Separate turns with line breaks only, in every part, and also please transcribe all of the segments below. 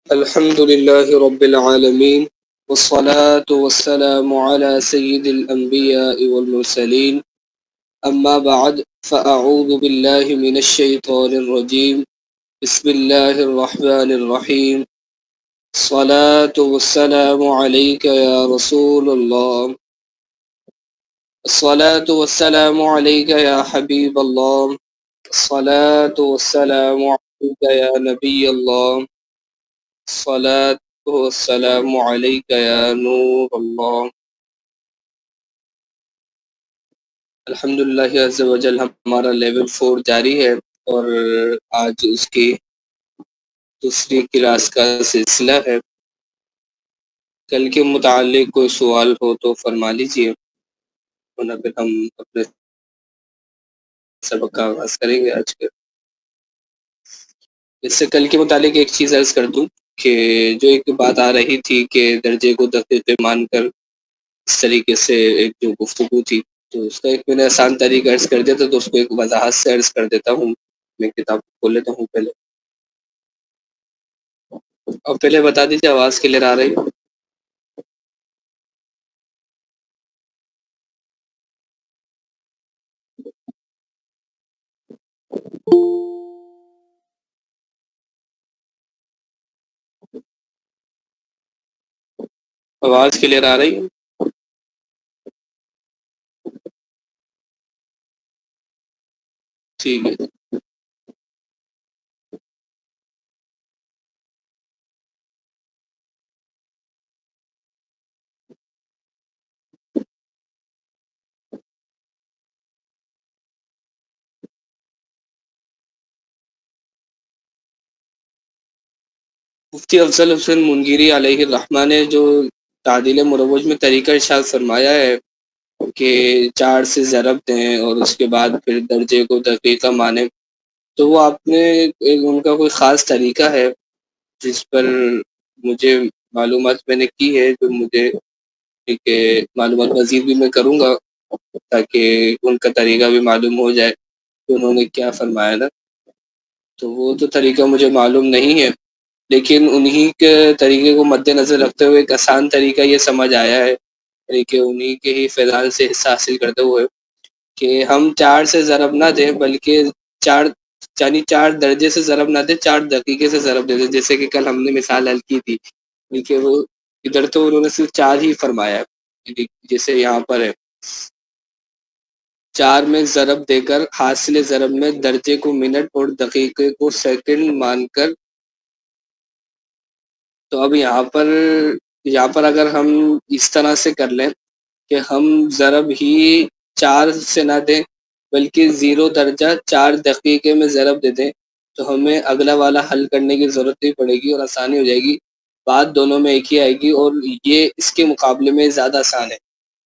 الحمد لله رب العالمين، والصلاة والسلام على سيد الأنبياء والمرسلين. أما بعد، فأعوذ بالله من الشيطان الرجيم. بسم الله الرحمن الرحيم. الصلاة والسلام عليك يا رسول الله. الصلاة والسلام عليك يا حبيب الله. الصلاة والسلام عليك يا نبي الله. الصلاة والسلام عليك يا نور الله. الحمدللہ عز و جل ہمارا لیول 4 جاری ہے، اور آج اس کی دوسری کلاس کا سلسلہ ہے۔ کل کے متعلق کوئی سوال ہو تو فرما لیجئے، ورنہ پھر ہم اپنے سبق کا آغاز کریں گے آج کے۔ اس سے کل کے متعلق ایک چیز عرض کر دوں کہ جو ایک بات آ رہی تھی کہ درجے کو دقیقے مان کر اس طریقے سے ایک جو گفتگو تھی، تو اس کا ایک میں نے آسان طریقہ عرض کر دیا تھا، تو اس کو ایک وضاحت سے عرض کر دیتا ہوں۔ میں کتاب کھول لیتا ہوں پہلے، اور پہلے بتا دیجیے آواز کلیئر آ رہی ہے؟ آواز کلیئر آ رہی ہے؟ ٹھیک ہے۔ مفتی افضل حسین منگیری علیہ الرحمہ نے جو تعدیل مروج میں طریقہ ارشاد فرمایا ہے کہ 4 سے ضرب دیں اور اس کے بعد پھر درجے کو دقیقہ مانیں، تو وہ آپ نے ان کا کوئی خاص طریقہ ہے جس پر مجھے معلومات میں نے کی ہے، جو مجھے ٹھیک ہے معلومات مزید بھی میں کروں گا تاکہ ان کا طریقہ بھی معلوم ہو جائے کہ انہوں نے کیا فرمایا نا۔ تو وہ تو طریقہ مجھے معلوم نہیں ہے، لیکن انہی کے طریقے کو مد نظر رکھتے ہوئے ایک آسان طریقہ یہ سمجھ آیا ہے، کہ انہی کے ہی فیضان سے حصہ حاصل کرتے ہوئے، کہ ہم 4 سے ضرب نہ دیں بلکہ 4 یعنی 4 درجے سے ضرب نہ دیں، 4 دقیقے سے ضرب دے دیں، جیسے کہ کل ہم نے مثال حل کی تھی، بلکہ وہ ادھر تو انہوں نے صرف 4 ہی فرمایا ہے، جیسے یہاں پر ہے 4 میں ضرب دے کر حاصل ضرب میں درجے کو منٹ اور دقیقے کو سیکنڈ مان کر۔ تو اب یہاں پر اگر ہم اس طرح سے کر لیں کہ ہم ضرب ہی 4 سے نہ دیں بلکہ 0 درجہ 4 دقیقے میں ضرب دے دیں، تو ہمیں اگلا والا حل کرنے کی ضرورت نہیں پڑے گی اور آسانی ہو جائے گی، بات دونوں میں ایک ہی آئے گی، اور یہ اس کے مقابلے میں زیادہ آسان ہے،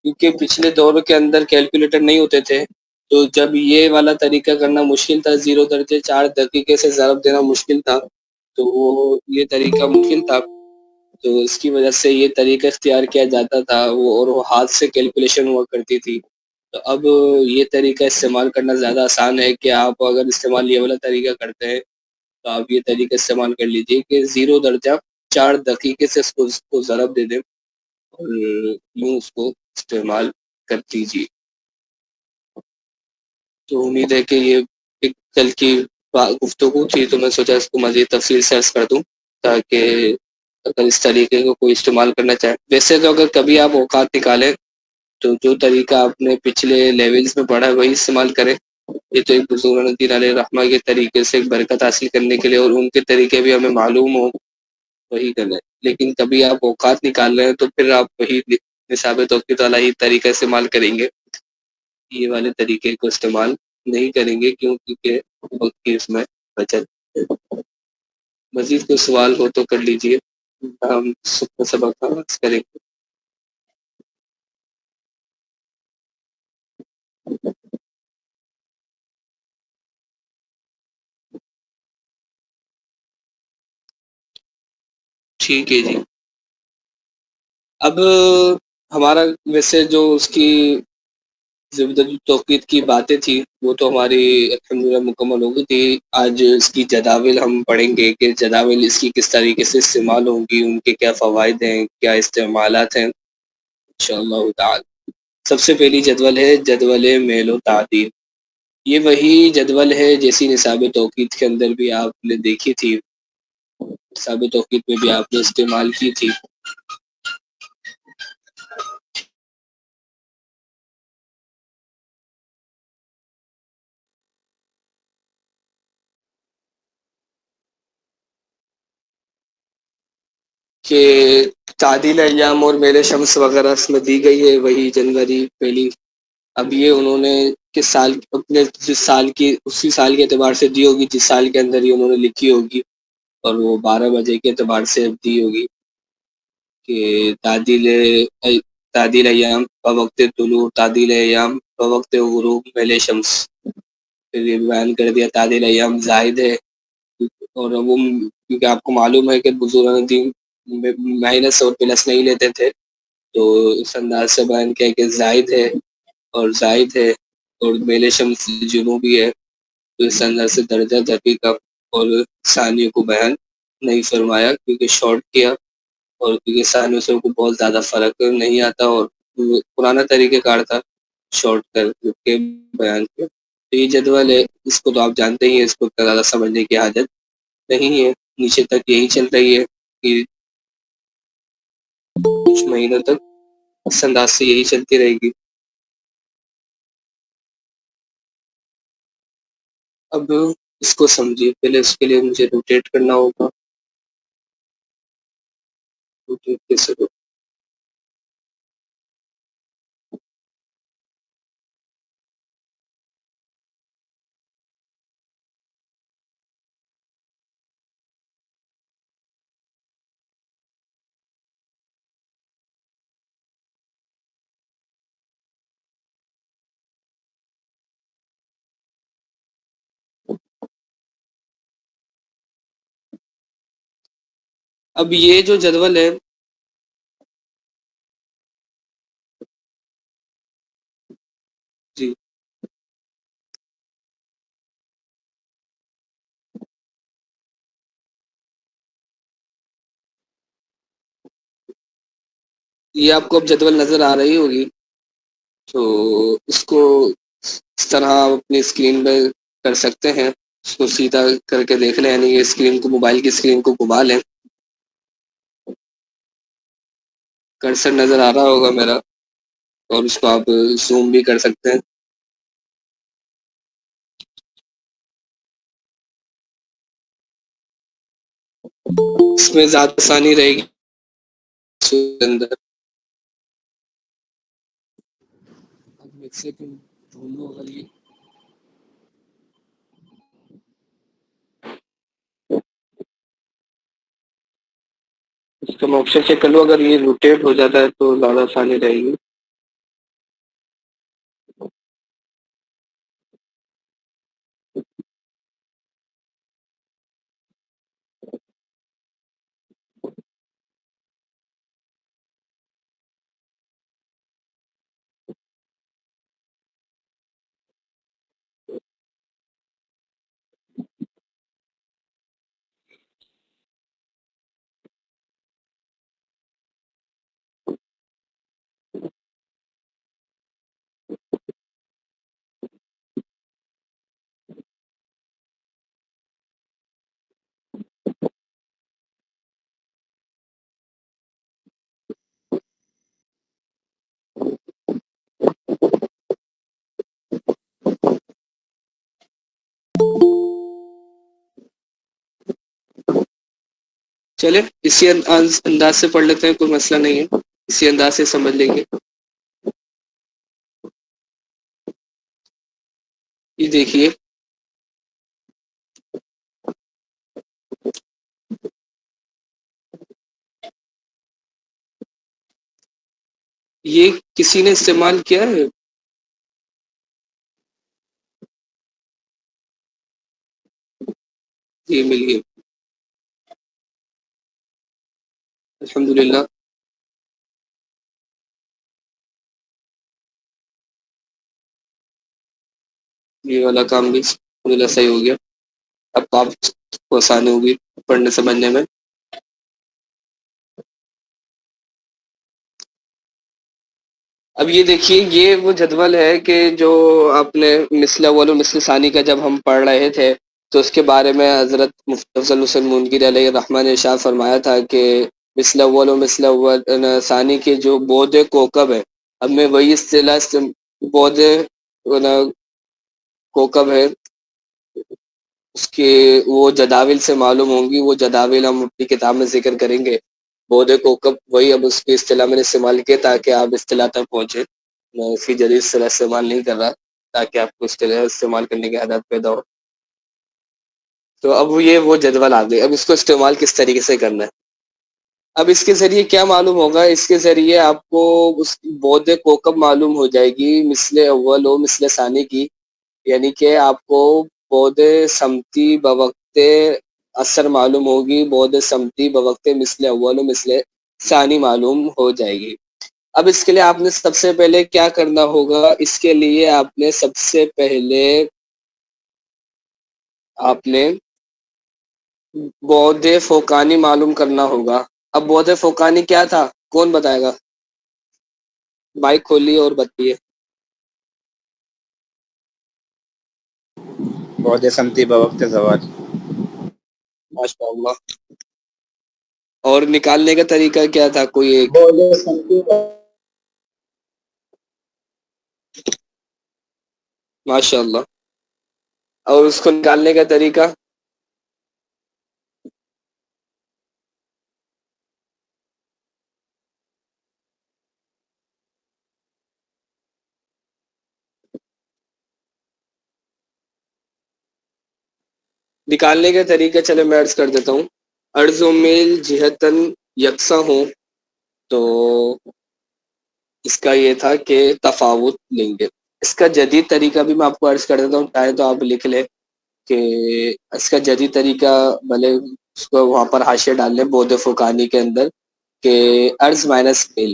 کیونکہ پچھلے دور کے اندر کیلکولیٹر نہیں ہوتے تھے، تو جب یہ والا طریقہ کرنا مشکل تھا، 0 درجے 4 دقیقے سے ضرب دینا مشکل تھا، تو وہ یہ طریقہ ممکن تھا، تو اس کی وجہ سے یہ طریقہ اختیار کیا جاتا تھا، اور وہ ہاتھ سے کیلکولیشن ہوا کرتی تھی۔ تو اب یہ طریقہ استعمال کرنا زیادہ آسان ہے، کہ آپ اگر استعمال یہ والا طریقہ کرتے ہیں تو آپ یہ طریقہ استعمال کر لیجئے کہ 0 درجہ 4 دقیقے سے اس کو ضرب دے دیں، اور یوں اس کو استعمال کر دیجیے۔ تو امید ہے کہ یہ ایک کل کی گفتگو تھی، تو میں سوچا اس کو مزید تفصیل سے عرض کر دوں، تاکہ اگر اس طریقے کو کوئی استعمال کرنا چاہے، ویسے تو اگر کبھی آپ اوقات نکالیں تو جو طریقہ آپ نے پچھلے لیولز میں پڑھا ہے وہی استعمال کریں۔ یہ تو ایک بزرگ الدین علیہ رحمہ کے طریقے سے ایک برکت حاصل کرنے کے لیے، اور ان کے طریقے بھی ہمیں معلوم ہو وہی کریں، لیکن کبھی آپ اوقات نکال رہے ہیں تو پھر آپ وہی نصاب توقیت والا ہی طریقہ استعمال کریں گے، یہ والے طریقے کو استعمال نہیں کریں گے، کیونکہ وقت کی اس میں بچت ہے۔ مزید کوئی سوال ہو تو کر لیجئے، ہم سبق کا آغاز کریں گے۔ ٹھیک ہے جی۔ اب ہمارا ویسے جو اس کی زبدہ جو توقید کی باتیں تھی وہ تو ہماری الحمدللہ مکمل ہو گئی تھی. آج اس کی جداول ہم پڑھیں گے کہ جداول اس کی کس طریقے سے استعمال ہوں گی، ان کے کیا فوائد ہیں، کیا استعمالات ہیں انشاءاللہ تعالی. سب سے پہلی جدول ہے جدول میل و تعدیل. یہ وہی جدول ہے جیسی نصاب توقید کے اندر بھی آپ نے دیکھی تھی، نصاب توقید میں بھی آپ نے استعمال کی تھی. کہ تعدیل ایام اور میل شمس وغیرہ اس میں دی گئی ہے وہی جنوری پہلی. اب یہ انہوں نے کس سال اپنے جس سال کی اسی سال کے اعتبار سے دی ہوگی جس سال کے اندر ہی انہوں نے لکھی ہوگی، اور وہ 12 بجے کے اعتبار سے دی ہوگی کہ تعدیل ایام بوقت طلوع، تعدیل ایام بوقت غروب میل شمس. پھر یہ بیان کر دیا تعدیل ایام زائد ہے، اور وہ کیونکہ آپ کو معلوم ہے کہ بزرگان دین مائنس اور پلس نہیں لیتے تھے، تو اس انداز سے بیان کیا کہ زائد ہے اور زائد ہے، اور میل شمس جنوبی ہے، تو اس انداز سے درجہ دقیق کا اور ثانیوں کو بیان نہیں فرمایا کیونکہ شارٹ کیا، اور کیونکہ ثانیوں سے کو بہت زیادہ فرق نہیں آتا اور پرانا طریقہ کار تھا شارٹ کر کے بیان کیا. تو یہ جدول ہے، اس کو تو آپ جانتے ہی ہیں، اس کو زیادہ سمجھنے کی حاجت نہیں ہے. نیچے تک یہی چل رہی ہے کہ کچھ مہینوں تک اس انداز سے یہی چلتی رہے گی. اب اس کو سمجھیے، پہلے اس کے لیے مجھے روٹیٹ کرنا ہوگا. روٹیٹ کیسے ہو؟ اب یہ جو جدول ہے جی، یہ آپ کو اب جدول نظر آ رہی ہوگی، تو اس کو اس طرح آپ اپنی اسکرین پہ کر سکتے ہیں. اس کو سیدھا کر کے دیکھ لیں، یعنی یہ اسکرین کو موبائل کی اسکرین کو گھما لیں. کرسر نظر آ رہا ہوگا میرا، اور اس کو آپ زوم بھی کر سکتے ہیں. اس میں زیادہ آسانی رہے گی اس کے اندر. اب ایک سیکنڈ ڈھونڈو اگر یہ اس کا میں آپشن چیک کر لوں، اگر یہ روٹیٹ ہو جاتا ہے تو زیادہ آسانی رہے گی. چلے اسی انداز سے پڑھ لیتے ہیں، کوئی مسئلہ نہیں ہے، اسی انداز سے سمجھ لیں گے. یہ دیکھیے، یہ کسی نے استعمال کیا ہے. یہ ملیے الحمدللہ. یہ والا کام بھی الحمدللہ صحیح ہو گیا. اب آپ کو آسانی ہوگی پڑھنے سمجھنے میں. اب یہ دیکھیے یہ وہ جدول ہے کہ جو آپ نے مثل اول و مثل ثانی کا جب ہم پڑھ رہے تھے تو اس کے بارے میں حضرت مفتی افضل حسین مونگیر علیہ الرحمٰ نے ارشاد فرمایا تھا کہ مثل اول و مثل اول ثانی کے جو بود کوکب ہے. اب میں وہی اصطلاح بود کوکب ہے اس کے وہ جداول سے معلوم ہوں گی. وہ جداول ہم اپنی کتاب میں ذکر کریں گے. بود کوکب وہی اب اس کی اصطلاح میں نے استعمال کیا تاکہ آپ اصطلاح تک پہنچے. میں اس کی جدید اصطلاح استعمال نہیں کر رہا تاکہ آپ کو اصطلاح استعمال کرنے کی عادت پیدا ہو. تو اب یہ وہ جدول آ گئے. اب اس کو استعمال کس طریقے سے کرنا ہے. اب اس کے ذریعے کیا معلوم ہوگا. اس کے ذریعے آپ کو اس بود کوکب معلوم ہو جائے گی مثل اول و مثل ثانی کی. یعنی کہ آپ کو بود سمتی بوقت اثر معلوم ہوگی. بود سمتی بوقت مثل اول و مثل ثانی معلوم ہو جائے گی. اب اس کے لیے آپ نے سب سے پہلے کیا کرنا ہوگا. اس کے لیے آپ نے سب سے پہلے آپ نے بود فوقانی معلوم کرنا ہوگا. اب بود فوقانی کیا تھا کون بتائے گا. مائک کھولیے اور بتائیے.
بعد سمتی بوقت زوال.
ماشاء اللہ. اور نکالنے کا طریقہ کیا تھا کوئی ایک.
بعد سمتی
ماشاء اللہ. اور اس کو نکالنے کا طریقہ. نکالنے کا طریقہ چلے میں عرض کر دیتا ہوں. عرض و میل جہتاً یکساں ہوں تو اس کا یہ تھا کہ تفاوت لیں گے. اس کا جدید طریقہ بھی میں آپ کو عرض کر دیتا ہوں. چاہے تو آپ لکھ لیں کہ اس کا جدید طریقہ بھلے اس کو وہاں پر حاشیہ ڈال لیں بود فوقانی کے اندر کہ عرض مائنس میل.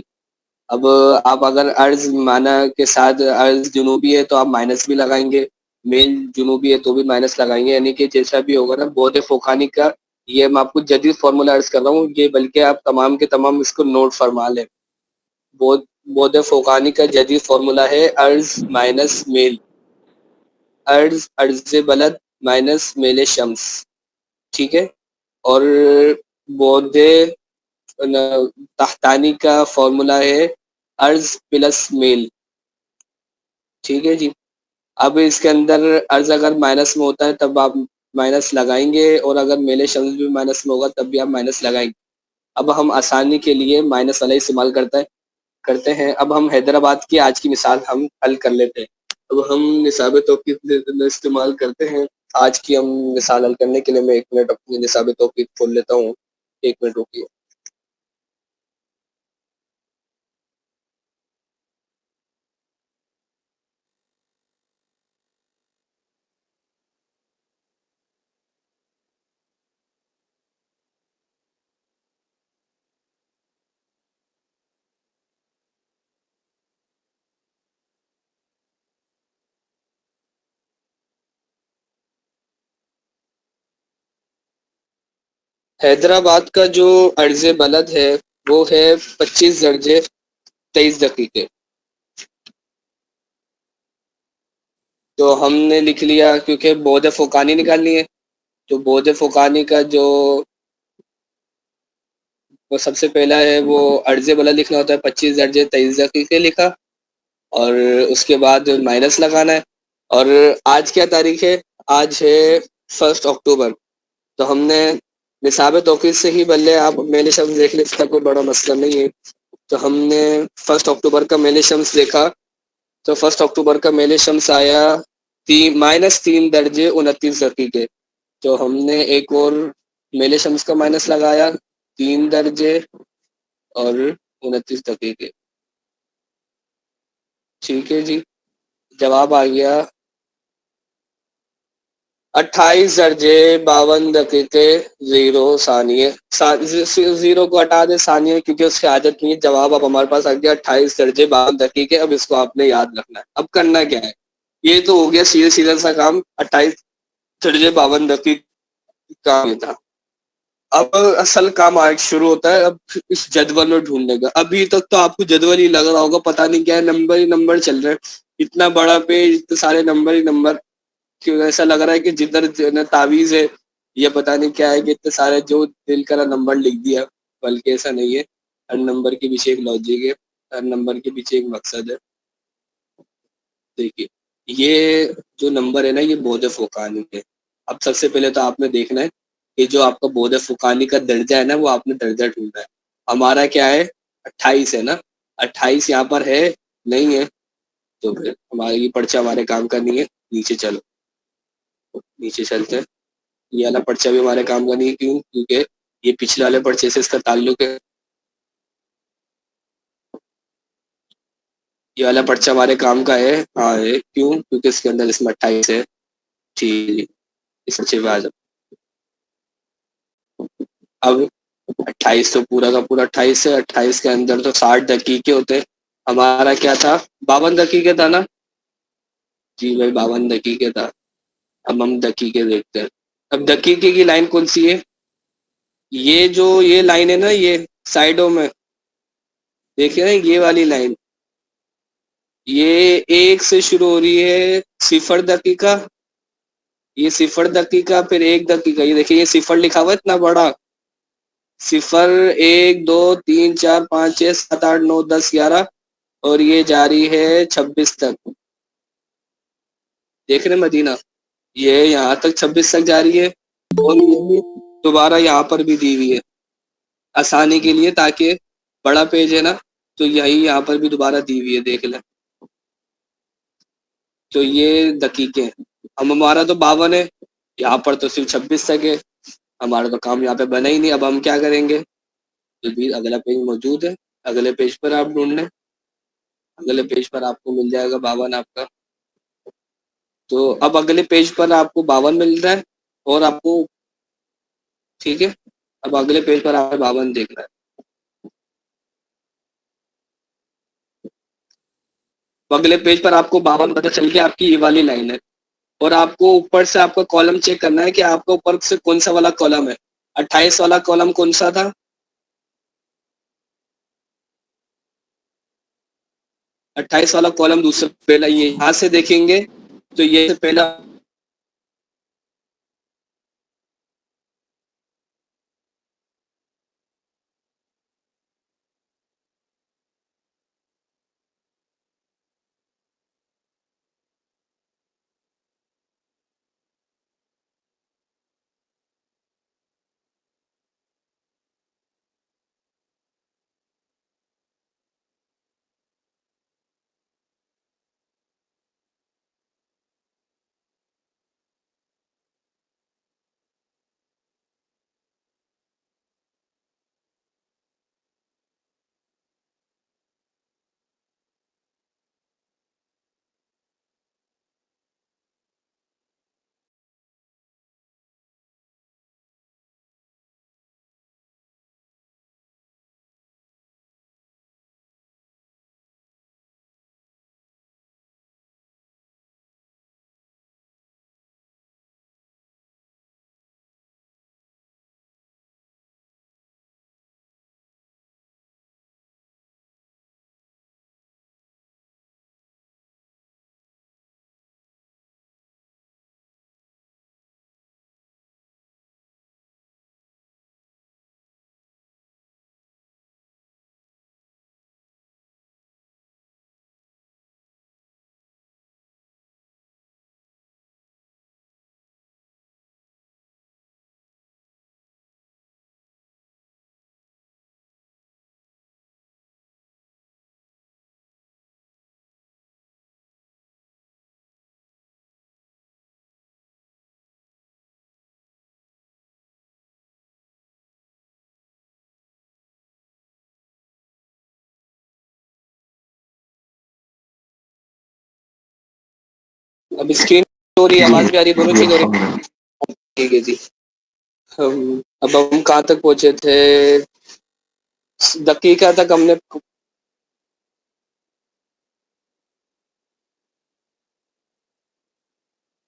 اب آپ اگر عرض معنی کے ساتھ عرض جنوبی ہے تو آپ مائنس بھی لگائیں گے. میل جنوبی ہے تو بھی مائنس لگائیں گے. یعنی کہ جیسا بھی ہوگا نا بود فوقانی کا یہ میں آپ کو جدید فارمولا عرض کر رہا ہوں. یہ بلکہ آپ تمام کے تمام اس کو نوٹ فرما لیں. بود فوقانی کا جدید فارمولا ہے عرض مائنس میل. عرض بلد مائنس میل شمس. ٹھیک ہے. اور بود تحتانی کا فارمولا ہے عرض پلس میل. ٹھیک ہے جی. اب اس کے اندر عرض اگر مائنس میں ہوتا ہے تب آپ مائنس لگائیں گے اور اگر میل شمس بھی مائنس میں ہوگا تب بھی آپ مائنس لگائیں گے. اب ہم آسانی کے لیے مائنس والا استعمال کرتے ہیں. اب ہم حیدرآباد کی آج کی مثال ہم حل کر لیتے ہیں. اب ہم نصاب توقیف استعمال کرتے ہیں. آج کی ہم مثال حل کرنے کے لیے میں 1 منٹ اپنی نصاب توقیف کھول لیتا ہوں. 1 منٹ رکیے. حیدرآباد کا جو عرض بلد ہے وہ ہے 25 درجے 23 دقیقے. تو ہم نے لکھ لیا کیونکہ بود فوقانی نکالنی ہے. تو بود فوقانی کا جو وہ سب سے پہلا ہے وہ عرض بلد لکھنا ہوتا ہے. 25 درجے 23 دقیقے لکھا اور اس کے بعد مائنس لگانا ہے. اور آج کیا تاریخ ہے. آج ہے 1 اکتوبر. تو ہم نے نصاب توقیف سے ہی بلے آپ میل شمس دیکھ لیں. اس کا کوئی بڑا مسئلہ نہیں ہے. تو ہم نے 1 اکتوبر کا میل شمس دیکھا تو 1 اکتوبر کا میل شمس آیا -3 درجے 29 دقیقے. تو ہم نے ایک اور میل شمس کا مائنس لگایا 3 درجے اور 29 دقیقے. ٹھیک ہے جی. جواب آ گیا 28 درجے 52 دقیقے 0 ثانیے. 0 کو ہٹا دیں ثانیے کیونکہ اس کی عادت نہیں ہے. جواب اب ہمارے پاس آ گیا 28 درجے 52 دقیقے. اب اس کو آپ نے یاد رکھنا ہے. اب کرنا کیا ہے یہ تو ہو گیا سیدھا سیدھا سا کام 28 درجے 52 دقیق کام یہ تھا. اب اصل کام آج شروع ہوتا ہے اب اس جدول میں ڈھونڈنے کا. ابھی تک تو آپ کو جدول ہی لگ رہا ہوگا, پتہ نہیں کیا ہے, نمبر ہی نمبر چل رہے ہیں, اتنا بڑا پیج, اتنے سارے نمبر ہی نمبر, کیوں ایسا لگ رہا ہے کہ جدھر تعویذ ہے یہ پتہ نہیں کیا ہے کہ اتنے سارے جو دل کرا نمبر لکھ دیا, بلکہ ایسا نہیں ہے. ہر نمبر کے پیچھے ایک لاجک ہے, ہر نمبر کے پیچھے ایک مقصد ہے. دیکھیے یہ جو نمبر ہے نا یہ بعد فوقانی ہے. اب سب سے پہلے تو آپ نے دیکھنا ہے کہ جو آپ کا بعد فوقانی کا درجہ ہے نا وہ آپ نے درجہ ڈھونڈنا ہے. ہمارا کیا ہے 28 ہے نا, 28 یہاں پر ہے نہیں ہے, تو پھر ہماری یہ پرچہ ہمارے کام کا نہیں ہے. نیچے چلو, نیچے چلتے ہیں. یہ والا پرچہ بھی ہمارے کام کا نہیں ہے, کیوں؟ کیونکہ یہ پچھلے والے پرچے سے اس کا تعلق ہے. یہ والا پرچہ ہمارے کام کا ہے, ہاں ہے, کیوں؟ کیونکہ اس کے اندر اس میں 28 ہے. ٹھیک, اس اچھے پہ آ جاؤ. اب 28 تو پورا کا پورا 28 ہے, 28 کے اندر تو 60 دقیقے ہوتے. ہمارا کیا تھا 52 دقیقے تھا نا, جی بھائی 52 دقیقے تھا. اب ہم دقیقے دیکھتے ہیں. اب دقیقے کی لائن کون سی ہے؟ یہ جو یہ لائن ہے نا, یہ سائڈوں میں دیکھیں نا, یہ والی لائن, یہ ایک سے شروع ہو رہی ہے 0 دقیقہ, یہ 0 دقیقہ, پھر 1 دقیقہ. یہ دیکھیں یہ 0 لکھا ہوا ہے اتنا بڑا, 0 1 2 3 4 5 6 7 8 9 10 11, اور یہ جاری ہے 26 تک. دیکھ رہے مدینہ, یہ یہاں تک 26 تک جاری ہے, اور یہ دوبارہ یہاں پر بھی دی ہوئی ہے آسانی کے لیے, تاکہ بڑا پیج ہے نا تو یہی یہاں پر بھی دوبارہ دی ہوئی ہے, دیکھ لیں. تو یہ دقیقے ہیں. ہم ہمارا تو 52 ہے, یہاں پر تو صرف 26 تک ہے. ہمارا تو کام یہاں پہ بنا ہی نہیں. اب ہم کیا کریں گے؟ تو بھی اگلا پیج موجود ہے, اگلے پیج پر آپ ڈھونڈ لیں. اگلے پیج پر آپ کو مل جائے گا 52 آپ کا. تو اب اگلے پیج پر آپ کو 52 مل رہا ہے, اور آپ کو ٹھیک ہے. اب اگلے پیج پر آپ 52 دیکھ رہا ہے. اگلے پیج پر آپ کو 52 پتہ چل گیا, آپ کی یہ والی لائن ہے. اور آپ کو اوپر سے آپ کا کالم چیک کرنا ہے کہ آپ کا اوپر سے کون سا والا کالم ہے. 28 والا کالم کون سا تھا؟ 28 والا کالم دوسرا پہلا, یہ یہاں سے دیکھیں گے تو یہ پہلا اب اسکرین ہو رہی ہے,
جی
آواز بھی آ رہی ہے, دونوں
جی
چیز ہو رہی
الحمد للہ.
ہے. ٹھیک ہے جی. اب ہم کہاں تک پہنچے تھے؟ دقیقہ تک ہم نے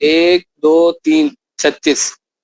1 2 3 36।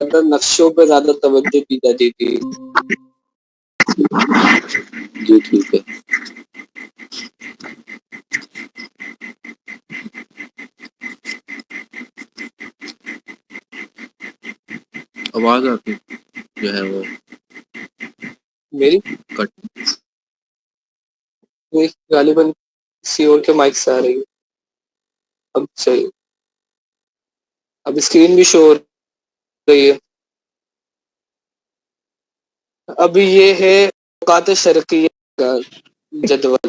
نقشوں پہ زیادہ توجہ دی جاتی تھی.
جی ٹھیک ہے. آواز آپ کی جو ہے وہ
میری
کٹ.
غالباً کسی اور کے مائک سے آ رہی ہے. اب صحیح. اب اسکرین بھی شو ہو رہی ہے. اب یہ ہے اوقات شرقیہ کا جدول.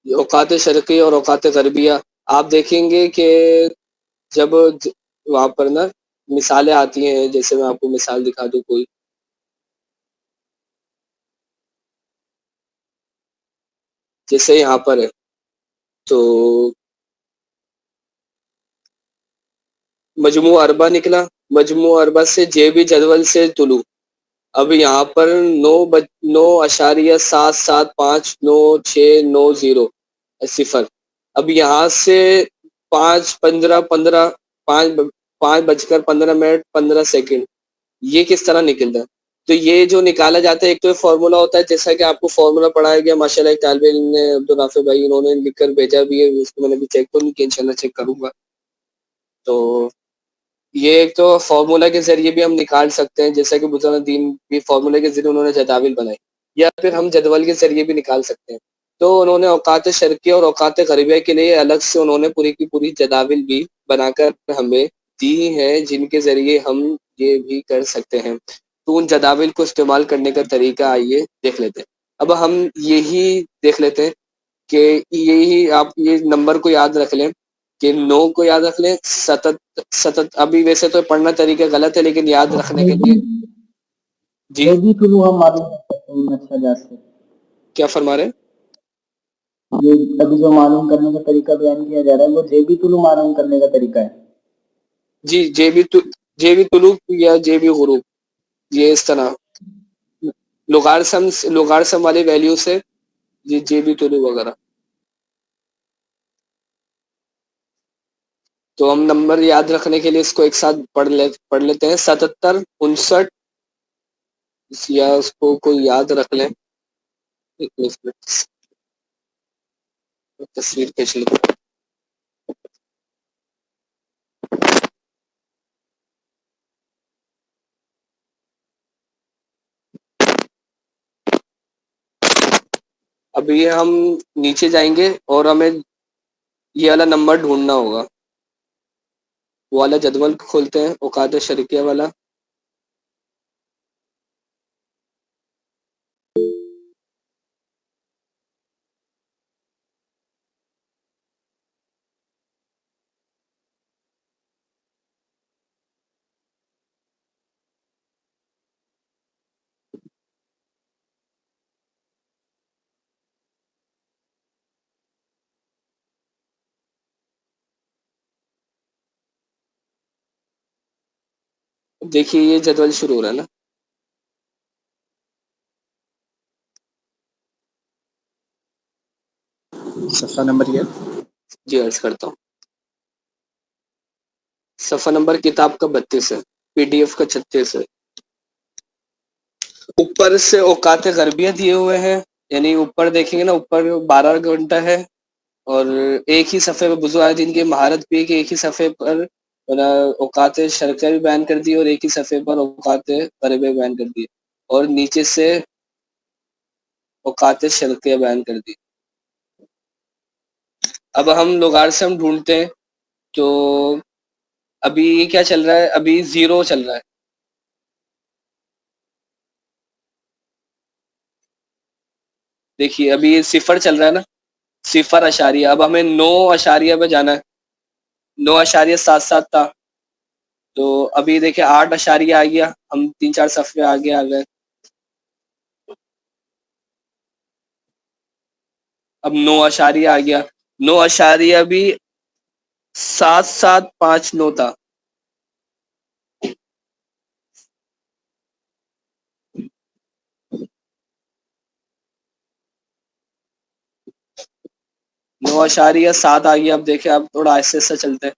اوقات شرقی اور اوقات غربیہ. آپ دیکھیں گے کہ جب وہاں پر نا مثالیں آتی ہیں، جیسے میں آپ کو مثال دکھا دوں کوئی. جیسے یہاں پر ہے تو مجموع اربع نکلا، مجموع اربع سے جیبی جدول سے طلوع. اب یہاں پر 9.77590 صفر. اب یہاں سے 5:15 5:15 یہ کس طرح نکلتا ہے؟ تو یہ جو نکالا جاتا ہے، ایک تو فارمولا ہوتا ہے، جیسا کہ آپ کو فارمولا پڑھایا گیا ماشاء اللہ. ایک طالب علم نے عبدالرافع بھائی انہوں نے لکھ کر بھیجا بھی ہے، اس کو میں نے بھی چیک تو نہیں کیا، انشاءاللہ چیک کروں گا. تو یہ ایک تو فارمولا کے ذریعے بھی ہم نکال سکتے ہیں، جیسا کہ بزرگ دین بھی فارمولا کے ذریعے انہوں نے جداول بنائی، یا پھر ہم جدول کے ذریعے بھی نکال سکتے ہیں. تو انہوں نے اوقات شرقیہ اور اوقات غربیہ کے لیے الگ سے انہوں نے پوری کی پوری جداول بھی بنا کر ہمیں دی ہیں، جن کے ذریعے ہم یہ بھی کر سکتے ہیں. تو ان جداول کو استعمال کرنے کا طریقہ آئیے دیکھ لیتے ہیں. اب ہم یہی دیکھ لیتے ہیں کہ یہی آپ یہ نمبر کو یاد رکھ لیں کہ 9 کو یاد رکھ لیں. ستت ابھی ویسے تو پڑھنا طریقہ غلط ہے، لیکن یاد رکھنے کے لیے. جی
بھی طلوع ہم معلوم کر سکتے ہیں نقشہ جات سے.
کیا فرما رہے ہیں؟
یہ ابھی جو معلوم کرنے کا طریقہ بیان کیا جا رہا ہے وہ جیبی طلوع معلوم کرنے کا طریقہ ہے.
جی جیبی طلوع یا جیبی غروب، یہ اس طرح لوگارسم والی ویلیو سے جی جیبی طلوع وغیرہ. تو ہم نمبر یاد رکھنے کے لیے اس کو ایک ساتھ پڑھ لیتے ہیں. 77 59 یا اس کو کوئی یاد رکھ لیں. تصویر کھینچ لیں. اب یہ ہم نیچے جائیں گے اور ہمیں یہ والا نمبر ڈھونڈنا ہوگا. وہ والا جدول کھولتے ہیں، اوقات شرقیہ والا. دیکھیے یہ جدول شروع ہو رہا ہے نا.
صفحہ نمبر یہ
جی عرض کرتا ہوں. صفحہ نمبر کتاب کا 32 ہے، پی ڈی ایف کا 36 ہے. اوپر سے اوقات غربیہ دیے ہوئے ہیں، یعنی اوپر دیکھیں گے نا، اوپر 12 گھنٹہ ہے. اور ایک ہی صفحے پہ بزرگ دین کی مہارت بھی ہے کہ ایک ہی صفحے پر اوقات شرقیہ بھی بیان کر دی اور ایک ہی صفحے پر اوقات غربیہ بیان کر دی، اور نیچے سے اوقات شرقیہ بیان کر دی. اب ہم لوگارثم ڈھونڈتے ہیں. تو ابھی کیا چل رہا ہے؟ ابھی 0 چل رہا ہے. دیکھیے ابھی 0 چل رہا ہے نا، 0.. اب ہمیں 9 پہ جانا ہے. 9.77 تھا، تو ابھی دیکھیں 8 آ گیا. ہم 3-4 صفحے آگے آ گئے. اب 9 آ گیا. 9 بھی 7.759 تھا. نو اشاریہ 7 آ گیا. اب دیکھیں اب تھوڑا آہستہ سے چلتے ہیں.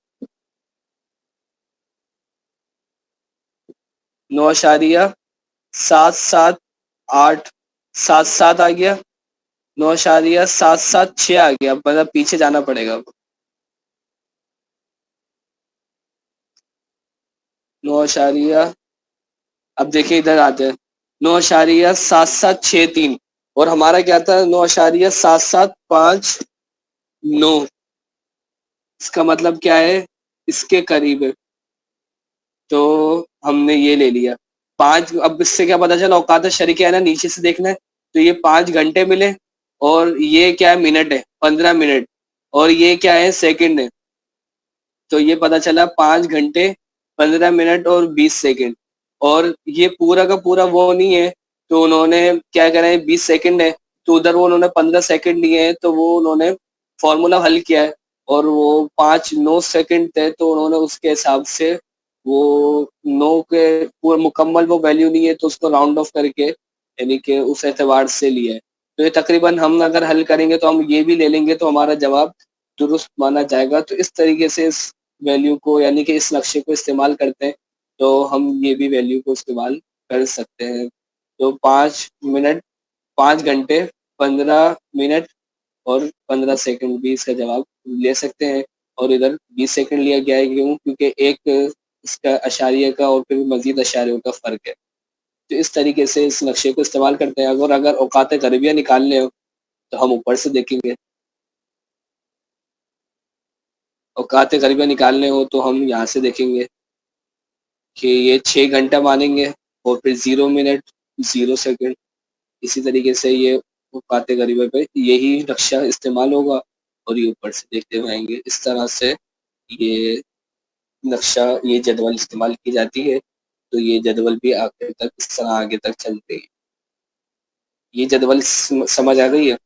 9.77877 آ گیا, 9.776 آ گیا, مطلب پیچھے جانا پڑے گا. 9. اب دیکھیں ادھر آتے ہیں, 9.7763, اور ہمارا کیا تھا 9.7759. اس کا مطلب کیا ہے, اس کے قریب ہے, تو ہم نے یہ لے لیا 5. اب اس سے کیا پتا چلا, اوقات شریکہ ہے نا, نیچے سے دیکھنا ہے تو یہ 5 گھنٹے ملے, اور یہ کیا ہے منٹ ہے 15 منٹ, اور یہ کیا ہے سیکنڈ ہے, تو یہ پتا چلا 5 گھنٹے 15 منٹ اور 20 سیکنڈ. اور یہ پورا کا پورا وہ نہیں ہے, تو انہوں نے کیا کرا ہے 20 سیکنڈ ہے, تو ادھر وہ انہوں نے 15 سیکنڈ لیے ہیں, تو وہ انہوں نے فارمولا حل کیا ہے, اور وہ 9 سیکنڈ تھے, تو انہوں نے اس کے حساب سے وہ 9 کے پورا مکمل وہ ویلیو نہیں ہے, تو اس کو راؤنڈ آف کر کے یعنی کہ اس اعتبار سے لیا ہے. تو یہ تقریباً ہم اگر حل کریں گے تو ہم یہ بھی لے لیں گے, تو ہمارا جواب درست مانا جائے گا. تو اس طریقے سے اس ویلیو کو یعنی کہ اس نقشے کو استعمال کرتے ہیں, تو ہم یہ بھی ویلیو کو استعمال کر سکتے ہیں. تو 5 گھنٹے 15 منٹ اور 15 سیکنڈ بھی اس کا جواب لے سکتے ہیں. اور ادھر 20 سیکنڈ لیا گیا ہے, کیونکہ ایک اس کا اشاریہ کا اور پھر مزید اشاریوں کا فرق ہے. تو اس طریقے سے اس نقشے کو استعمال کرتے ہیں. اگر اوقات غریبیہ نکالنے ہو تو ہم اوپر سے دیکھیں گے, اوقات غریبیہ نکالنے ہو تو ہم یہاں سے دیکھیں گے کہ یہ 6 گھنٹہ مانیں گے, اور پھر 0 منٹ 0 سیکنڈ. اسی طریقے سے یہ اوقات غریبیہ پہ یہی نقشہ استعمال ہوگا, اور یہ اوپر سے دیکھتے ہوئے آئیں گے. اس طرح سے یہ نقشہ, یہ جدول استعمال کی جاتی ہے. تو یہ جدول بھی آخر تک اس طرح آگے تک چلتے ہیں. یہ جدول سمجھ آ گئی ہے؟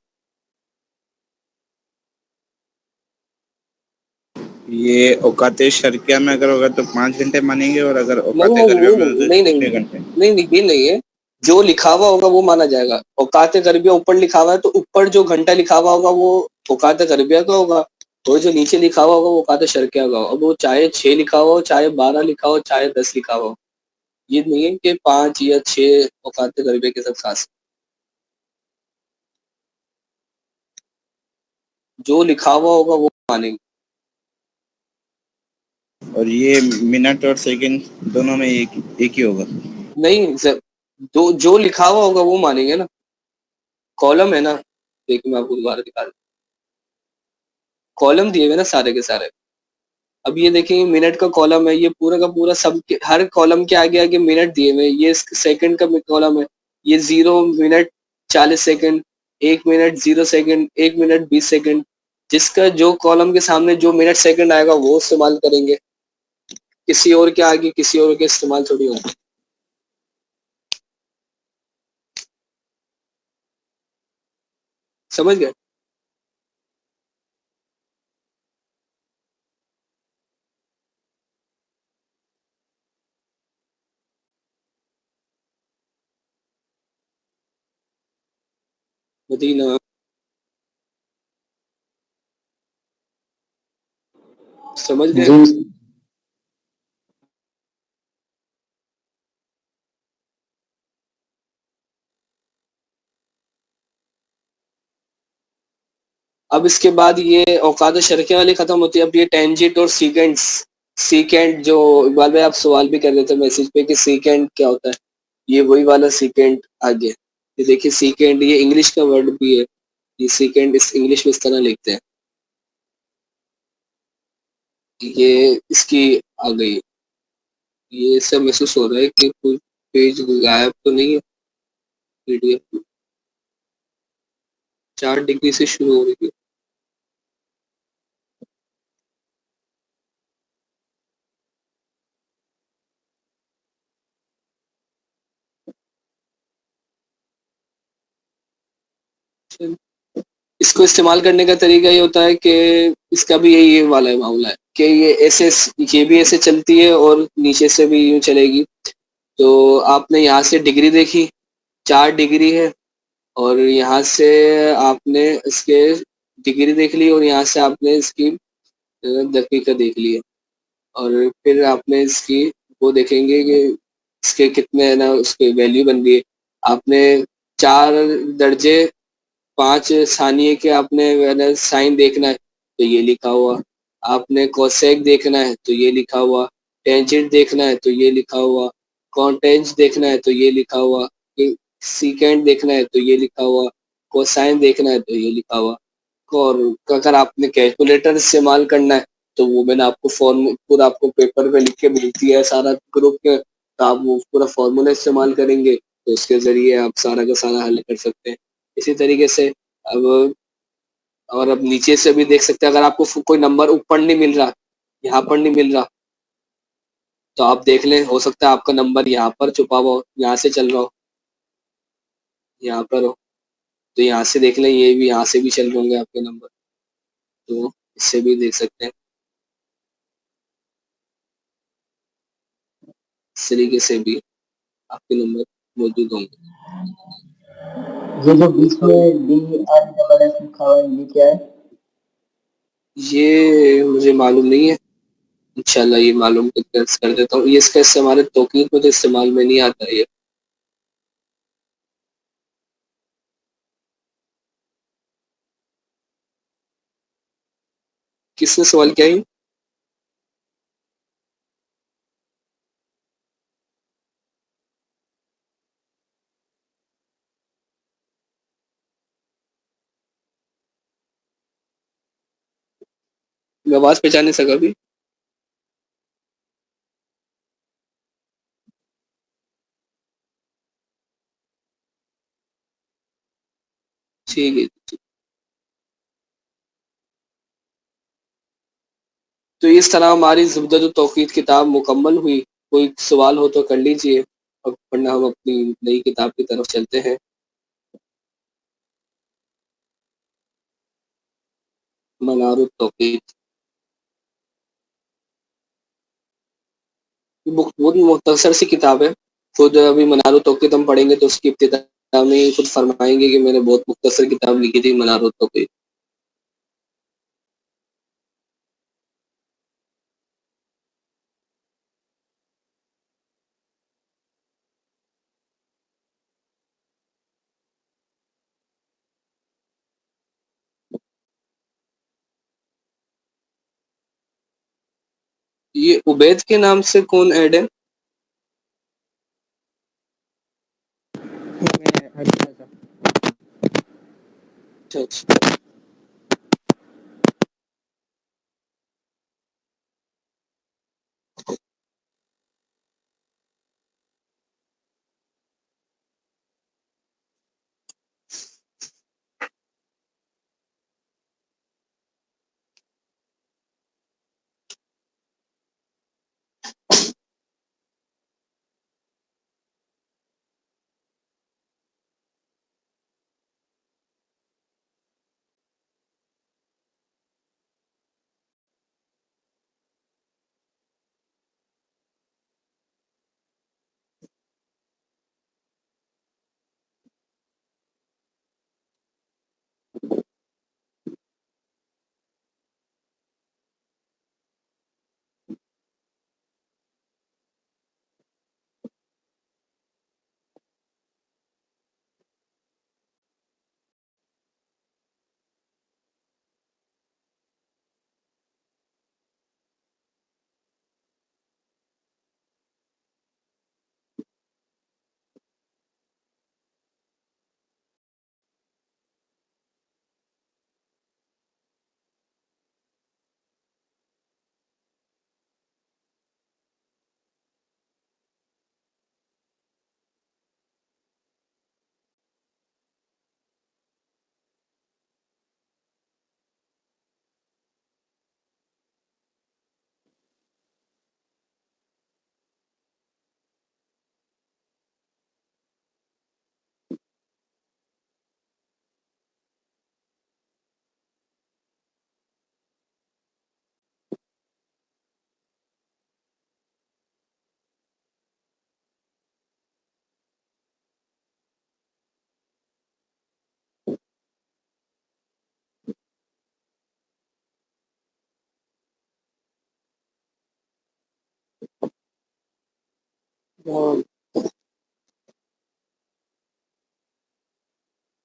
یہ اوقات شرکیہ میں اگر ہوگا تو 5 گھنٹے مانیں گے, اور اگر اوقات
نہیں
غربیہ
نہیں
میں
نہیں
ہوگا
نہیں
تو
نہیں
6 گھنٹے.
نہیں نہیں یہ نہیں ہے, جو لکھا ہوا ہوگا وہ مانا جائے گا. اوقات غریبیہ اوپر لکھا ہوا ہے, تو اوپر جو گھنٹہ لکھا ہوا ہوگا وہ اوقات غریبیہ کا ہوگا, اور جو نیچے لکھا ہوا ہوگا وہ اوقات شرکیہ کا ہوگا. اب وہ چاہے 6 لکھا ہوا ہو, چاہے 12 لکھا ہو, چاہے 10 لکھا ہو, یہ نہیں ہے کہ 5 یا 6 اوقات غریبیہ کے ساتھ خاص. جو لکھا ہوا ہوگا وہ مانیں گے.
اور یہ منٹ اور سیکنڈ دونوں میں ایک ہی ہوگا.
نہیں, جو لکھا ہوا ہوگا وہ مانیں گے نا. کالم ہے نا, دیکھیں میں آپ کو دوبارہ دکھا دوں, کالم دیے ہوئے نا سارے کے سارے. اب یہ دیکھیں منٹ کا کالم ہے, یہ پورا کا پورا سب ہر کالم کے آگے آگے منٹ دیے ہوئے. یہ سیکنڈ کا کالم ہے, یہ 0 minute 40 second, 1 minute 0 second, 1 minute 20 second. جس کا جو کالم کے سامنے جو منٹ سیکنڈ آئے گا وہ استعمال کریں گے, کسی اور کے آگے کسی اور کے استعمال تھوڑی ہوگا. سمجھ گئے؟ مدینہ سمجھ گئے؟
جی
اب اس کے بعد یہ اوقات شرکیہ والی ختم ہوتی ہے. اب یہ ٹینجنٹ اور سیکنڈ جو اقبال بھائی آپ سوال بھی کر رہے تھے میسج پہ کہ سیکنڈ کیا ہوتا ہے, یہ وہی والا سیکنڈ آگے. یہ دیکھیے سیکنڈ, یہ انگلش کا ورڈ بھی ہے, یہ سیکنڈ اس انگلش میں اس طرح لکھتے ہیں. یہ اس کی آ گئی, یہ ایسا محسوس ہو رہا ہے کہ کوئی پیج غائب تو نہیں ہے. پی ڈی ایف 4 ڈگری سے شروع ہو رہی ہے. اس کو استعمال کرنے کا طریقہ یہ ہوتا ہے کہ اس کا بھی یہی والا معاملہ ہے کہ یہ بھی ایسے چلتی ہے اور نیچے سے بھی یوں چلے گی. تو آپ نے یہاں سے ڈگری دیکھی 4 ڈگری ہے, اور یہاں سے آپ نے اس کے ڈگری دیکھ لی, اور یہاں سے آپ نے اس کی دقیقہ دیکھ لی ہے, اور پھر آپ نے اس کی وہ دیکھیں گے کہ اس کے کتنے ہے نا اس کی ویلیو بن رہی ہے. آپ نے 4 درجے 5 ثانیے کے آپ نے سائن دیکھنا ہے تو یہ لکھا ہوا. آپ نے کوسیک دیکھنا ہے تو یہ لکھا ہوا. ٹینجنٹ دیکھنا ہے تو یہ لکھا ہوا. کانٹینج دیکھنا ہے تو یہ لکھا ہوا. سیکینڈ دیکھنا ہے تو یہ لکھا ہوا. کوسائن دیکھنا ہے تو یہ لکھا ہوا. اور اگر آپ نے کیلکولیٹر استعمال کرنا ہے تو وہ میں نے آپ کو پورا آپ کو پیپر پہ لکھ کے ملتی ہے سارا گروپ کے. تو آپ وہ پورا فارمولا استعمال کریں گے تو اس کے ذریعے آپ سارا کا سارا حل کر سکتے ہیں. اسی طریقے سے اب اور اب نیچے سے بھی دیکھ سکتے ہیں. اگر آپ کو کوئی نمبر اوپر نہیں مل رہا یہاں پر نہیں مل رہا تو آپ دیکھ لیں. ہو سکتا ہے آپ کا نمبر یہاں پر چھپا ہوا ہو, یہاں سے چل رہا ہو, یہاں پر ہو تو یہاں سے دیکھ لیں. یہ بھی یہاں سے بھی چل رہے ہوں گے آپ کے نمبر, تو اس سے بھی دیکھ سکتے ہیں. اس طریقے سے بھی آپ کے نمبر موجود ہوں گے.
یہ جو بیچ میں DRSS لکھا ہوا ہے یہ کیا ہے؟
یہ مجھے معلوم نہیں ہے, انشاءاللہ یہ معلوم کر دیتا ہوں. یہ اس کا استعمال توقید میں تو استعمال میں نہیں آتا. یہ کس نے سوال کیا ہے؟ میں آواز پہچان نہیں سکا ابھی. ٹھیک ہے. تو اس طرح ہماری زبدۃ التوقید کتاب مکمل ہوئی. کوئی سوال ہو تو کر لیجئے, اور ورنہ ہم اپنی نئی کتاب کی طرف چلتے ہیں. منار التوقید بہت مختصر سی کتاب ہے. خود ابھی منار التوقید ہم پڑھیں گے تو اس کی ابتدا میں خود فرمائیں گے کہ میں نے بہت مختصر کتاب لکھی تھی منار التوقید. یہ عبید کے نام سے کون ایڈ ہے؟ اچھا اچھا.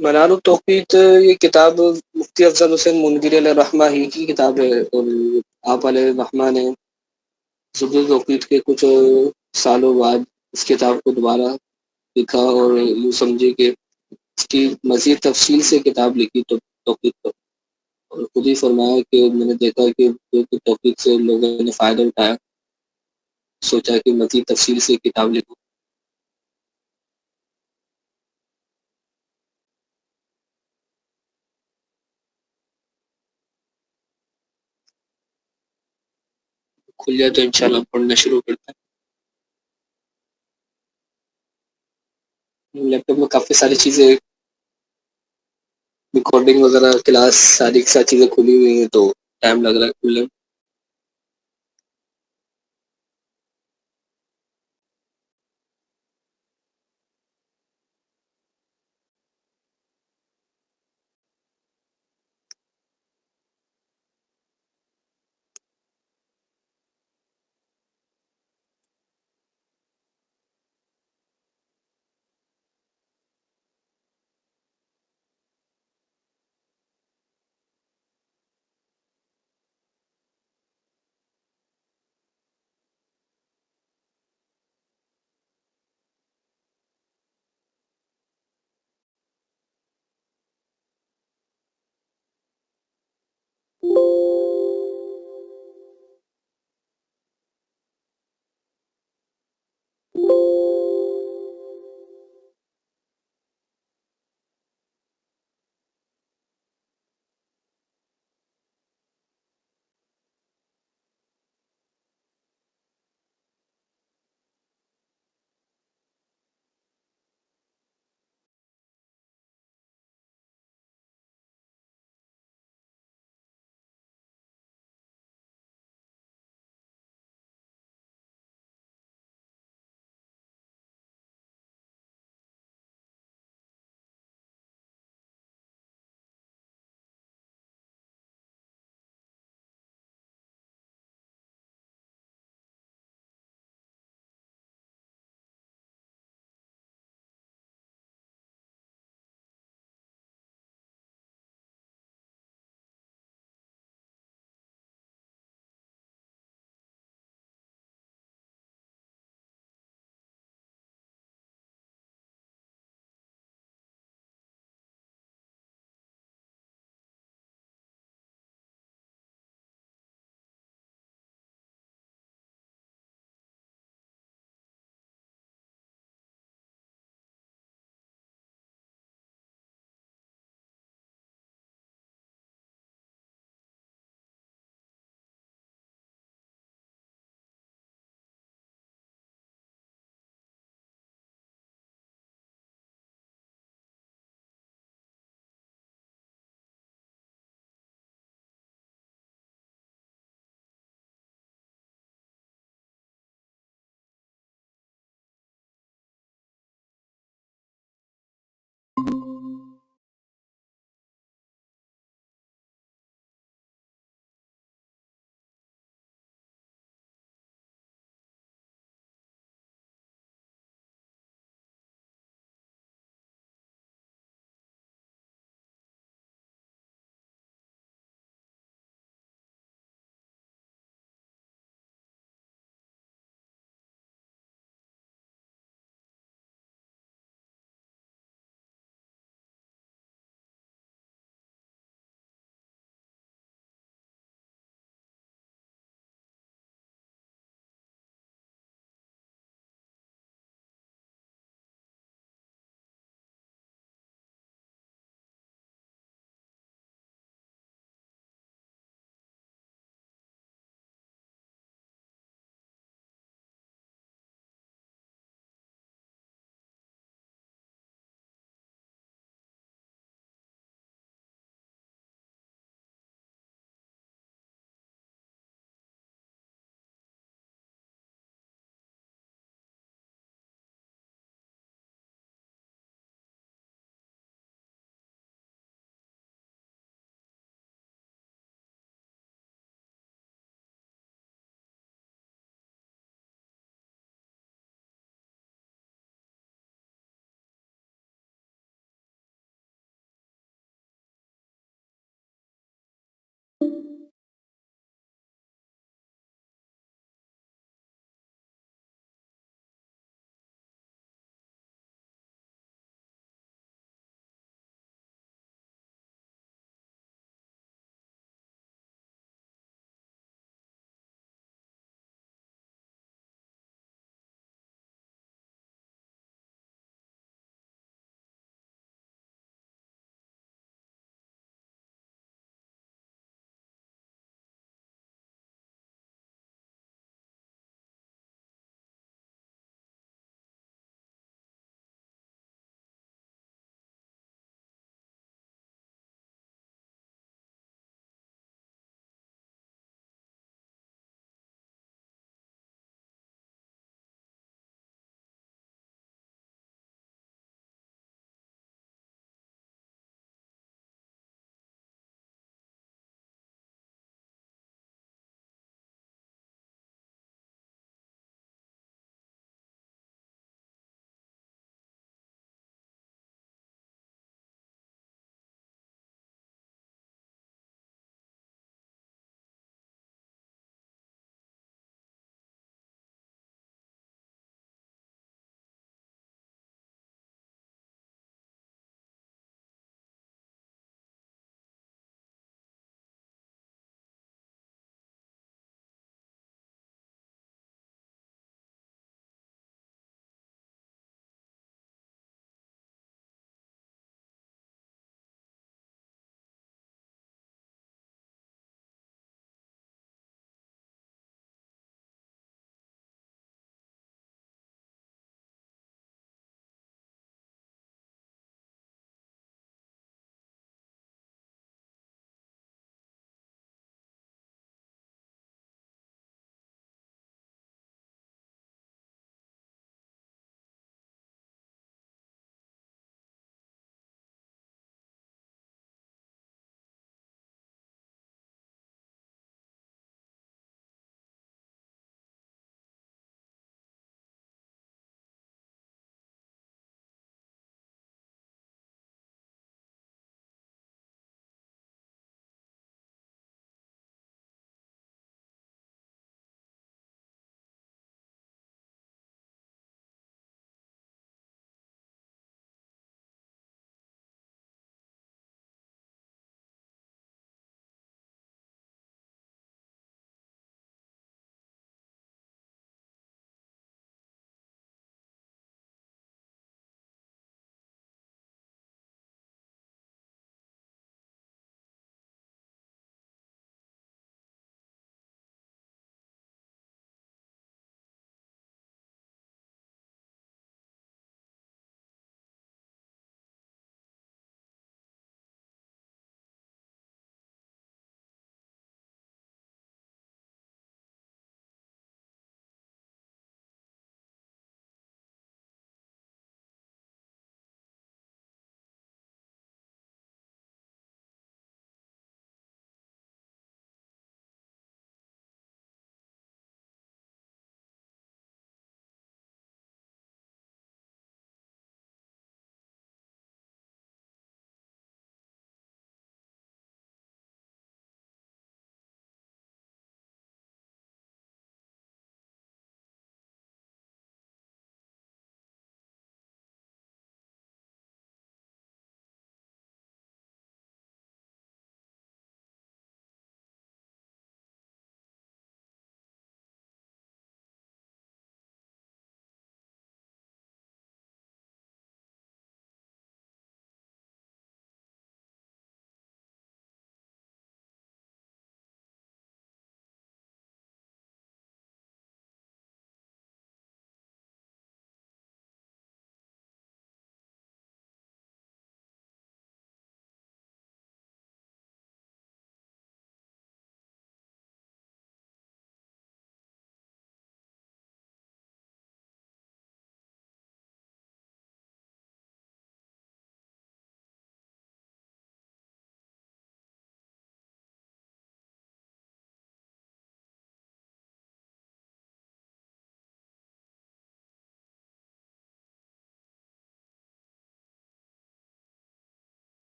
منار التوقیت یہ کتاب مفتی افضل حسین منگیری علیہ الرحمہ ہی کی کتاب ہے، اور آپ علیہ الرحمہ نے ضد التوقیت کے کچھ سالوں بعد اس کتاب کو دوبارہ لکھا، اور یوں سمجھے کہ اس کی مزید تفصیل سے کتاب لکھی تو توقیت پر، اور خود ہی فرمایا کہ میں نے دیکھا کہ توقیت سے لوگوں نے فائدہ اٹھایا، سوچا کہ مزید تفصیل سے کتاب لکھوں۔ کھل جائے تو انشاءاللہ پڑھنا شروع کرتے ہیں۔ لیپ ٹاپ میں کافی ساری چیزیں، ریکارڈنگ وغیرہ، کلاس، ساری چیزیں کھلی ہوئی ہیں تو ٹائم لگ رہا ہے کھلنے میں۔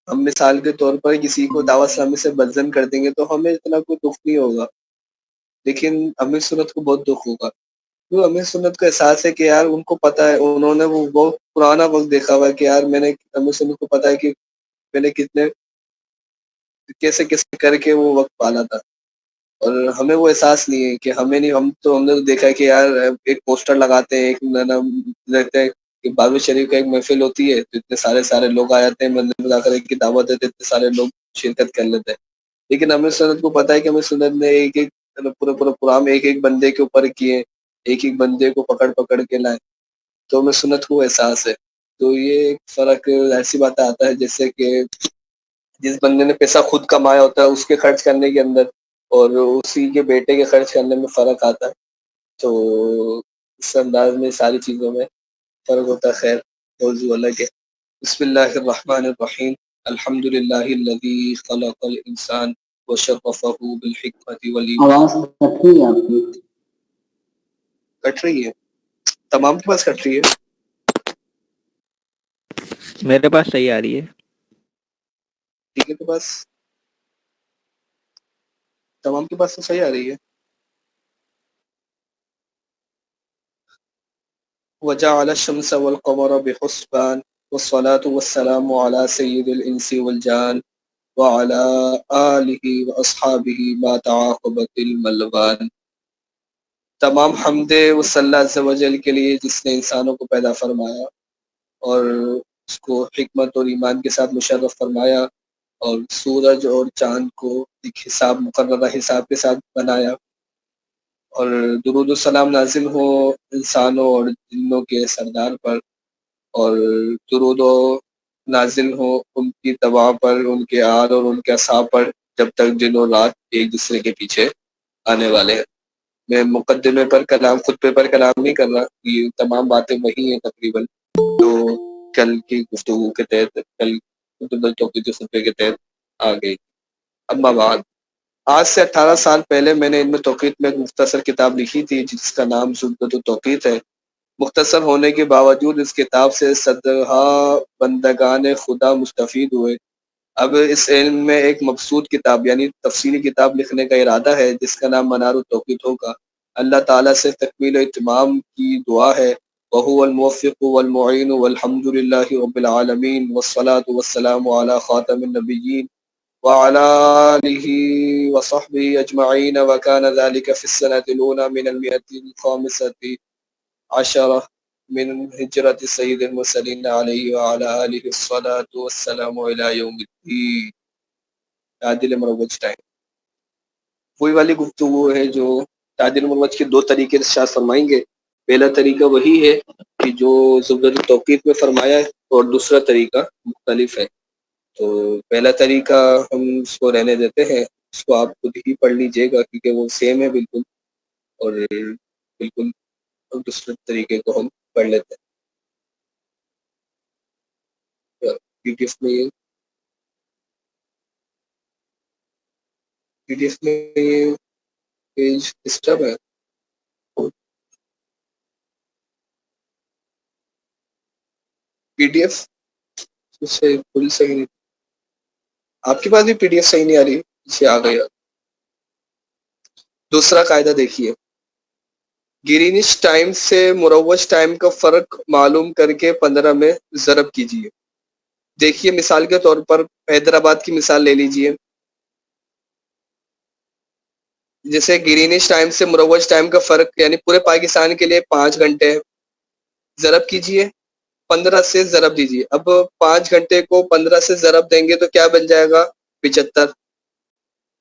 ہم مثال کے طور پر کسی کو دعوت اسلامی سے بدزن کر دیں گے تو ہمیں اتنا کوئی دکھ نہیں ہوگا، لیکن امیر سنت کو بہت دکھ ہوگا. تو امیر سنت کو احساس ہے کہ یار ان کو پتہ ہے، انہوں نے وہ بہت پرانا وقت دیکھا ہوا ہے کہ یار میں نے امیر سنت کو پتہ ہے کہ میں نے کتنے کیسے کیسے کر کے وہ وقت پالا تھا، اور ہمیں وہ احساس نہیں ہے کہ ہمیں نہیں، ہم نے تو دیکھا ہے کہ یار ایک پوسٹر لگاتے ہیں، ایک رہتے ہیں کہ بابر شریف کا ایک محفل ہوتی ہے تو اتنے سارے لوگ آ جاتے ہیں، مندر میں جا کر ایک کی دعوت دیتے، اتنے سارے لوگ شرکت کر لیتے ہیں. لیکن امیر سنت کو پتہ ہے کہ امیر سنت نے ایک پورے پروگرام ایک بندے کے اوپر کیے، ایک بندے کو پکڑ کے لائے، تو امیر سنت کو احساس ہے. تو یہ ایک فرق ایسی بات آتا ہے جیسے کہ جس بندے نے پیسہ خود کمایا ہوتا ہے اس کے خرچ کرنے کے اندر اور اسی کے بیٹے کے خرچ کرنے میں فرق آتا ہے. تو اس انداز میں ساری چیزوں میں فرق ہوتا ہے. خیر موضوع الگ ہے. بسم اللہ الرحمن الرحیم. الحمد للہ الذی خلق الانسان وشرفہ بالحکمت والایمان.
آواز کٹ رہی ہے آپ کی.
کٹ رہی ہے؟ تمام کے پاس کٹ رہی ہے؟
میرے پاس صحیح آ رہی ہے.
ٹھیک ہے، تو بس تمام کے پاس تو صحیح آ رہی ہے. وجعل الشمس والقمر بحسبان والصلاة والسلام على سيد الإنس والجان وعلى آلہ واصحابہ ما تعاقبت الملوان. تمام حمد و اللہ عز و جل کے لیے جس نے انسانوں کو پیدا فرمایا اور اس کو حکمت اور ایمان کے ساتھ مشرف فرمایا اور سورج اور چاند کو ایک مقررہ حساب کے ساتھ بنایا، اور درود و سلام نازل ہو انسانوں اور جنوں کے سردار پر، اور درود و نازل ہو ان کی تباہ پر، ان کے آل اور ان کے اصحاب پر، جب تک دن اور رات ایک دوسرے کے پیچھے آنے والے ہیں. میں مقدمے پر کلام، خطبے پر کلام نہیں کر رہا، یہ تمام باتیں وہی ہیں تقریباً جو کل کی گفتگو کے تحت، کل توقیدی خطبے کے تحت آ گئی. اما بعد، آج سے 18 سال پہلے میں نے علم توقیت میں ایک مختصر کتاب لکھی تھی جس کا نام زبدۃ التوقیت ہے. مختصر ہونے کے باوجود اس کتاب سے صدہا بندگان خدا مستفید ہوئے. اب اس علم میں ایک مبسوط کتاب یعنی تفصیلی کتاب لکھنے کا ارادہ ہے جس کا نام منار التوقیت ہوگا. اللہ تعالیٰ سے تکمیل و اتمام کی دعا ہے. وهو الموفق والمعین والحمد للہ رب العالمین والصلاة والسلام علی خاتم النبیین وعلى آلہ وصحبہ اجمعین وکان ذلك فی السنة الأولى من المئة الخامسة عشرة من ہجرت سید المرسلین علیہ وعلى آلہ الصلاة والسلام علی یوم الدین. تعدیل مروج ٹائم وہی والی گفتگو ہے جو تعدیل مروج کے دو طریقے ارشاد فرمائیں گے. پہلا طریقہ وہی ہے کہ جو زبدۃ التوقیت میں فرمایا ہے اور دوسرا طریقہ مختلف ہے. تو پہلا طریقہ ہم اس کو رہنے دیتے ہیں، اس کو آپ خود ہی پڑھ لیجئے گا کیونکہ وہ سیم ہے بالکل، اور بالکل دوسرے طریقے کو ہم پڑھ لیتے ہیں. پی ڈی ایف میں یہ پیج ڈسٹرب ہے. پی ڈی ایف سے فل صحیح نہیں، آپ کے پاس بھی پی ڈی ایف صحیح نہیں آ رہی، اسے آ گیا. دوسرا قاعدہ دیکھیے، گرینچ ٹائم سے مروج ٹائم کا فرق معلوم کر کے 15 میں ضرب کیجیے. دیکھیے مثال کے طور پر حیدرآباد کی مثال لے لیجیے. جیسے گرینچ ٹائم سے مروج ٹائم کا فرق یعنی پورے پاکستان کے لیے 5 گھنٹے، ضرب کیجیے 15 سے ضرب دیجیے. اب 5 گھنٹے کو 15 سے ضرب دیں گے تو کیا بن جائے گا؟ 75.